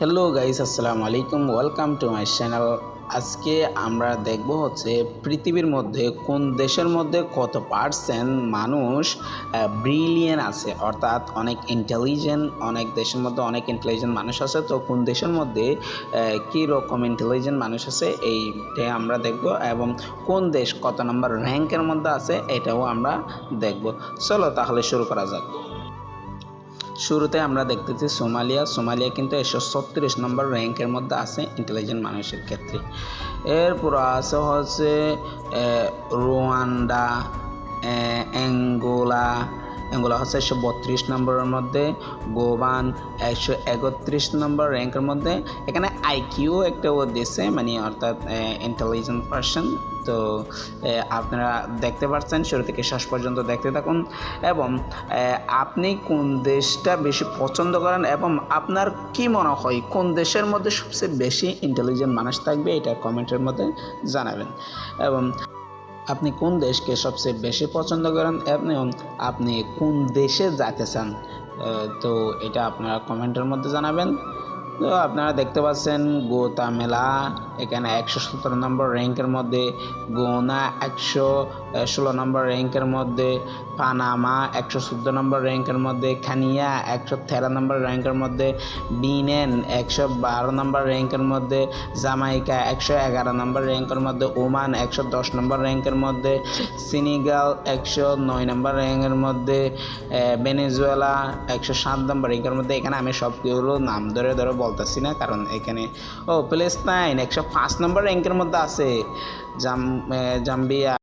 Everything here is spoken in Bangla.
হ্যালো গাইস, আসসালামু আলাইকুম। Welcome to my channel. আজকে আমরা দেখব হচ্ছে পৃথিবীর মধ্যে কোন দেশের মধ্যে কত পার্সেন্ট মানুষ ব্রিলিয়েন্ট আছে, অর্থাৎ অনেক ইন্টেলিজেন্ট। অনেক দেশের মধ্যে অনেক ইন্টেলিজেন্ট মানুষ আছে, তো কোন দেশের মধ্যে কী রকম ইন্টেলিজেন্ট মানুষ আছে এইটাই আমরা দেখব, এবং কোন দেশ কত নম্বর র্যাঙ্কের মধ্যে আছে এটাও আমরা দেখব। চলো তাহলে শুরু করা যাক। শুরুতে আমরা দেখতেছি সোমালিয়া কিন্তু 136 নম্বর র্যাঙ্কের মধ্যে আছে ইন্টেলিজেন্ট মানুষের ক্ষেত্রে। এরপর আছে হচ্ছে রুয়ান্ডা, অ্যাঙ্গোলা হচ্ছে 132 নম্বরের মধ্যে, গোবান 131 নম্বর র্যাঙ্কের মধ্যে। এখানে আইকিউ একটা দিচ্ছে, মানে অর্থাৎ ইন্টেলিজেন্ট পারসন। তো আপনারা দেখতে পাচ্ছেন, শুরু থেকে শেষ পর্যন্ত দেখতে থাকুন, এবং আপনি কোন দেশটা বেশি পছন্দ করেন এবং আপনার কি মনে হয় কোন দেশের মধ্যে সবচেয়ে বেশি ইন্টেলিজেন্ট মানুষ থাকবে, এটা কমেন্টের মধ্যে জানাবেন। এবং আপনি কোন দেশকে সবচেয়ে বেশি পছন্দ করেন এবং আপনি কোন দেশে যেতে চান, তো এটা আপনারা কমেন্টের মধ্যে জানাবেন। তো আপনারা দেখতে পাচ্ছেন গোতামেলা এখানে 117 নম্বর র্যাঙ্কের মধ্যে, গোনা 116 নম্বর র্যাঙ্কের মধ্যে, পানামা 114 নম্বর র্যাঙ্কের মধ্যে, খানিয়া 113 নম্বর র্যাঙ্কের মধ্যে, বিনেন 112 নম্বর র্যাঙ্কের মধ্যে, জামাইকা 111 নম্বর র্যাঙ্কের মধ্যে, ওমান 110 নম্বর র্যাঙ্কের মধ্যে, সেনেগাল 109 নম্বর র্যাঙ্কের মধ্যে, ভেনেজুয়েলা 107 নম্বর র্যাঙ্কের মধ্যে। এখানে আমি সবগুলো নাম ধরে বলতেছি না, কারণ এখানে প্যালেস্টাইন 105 নম্বর র্যাঙ্কের মধ্যে আছে, জাম্বিয়া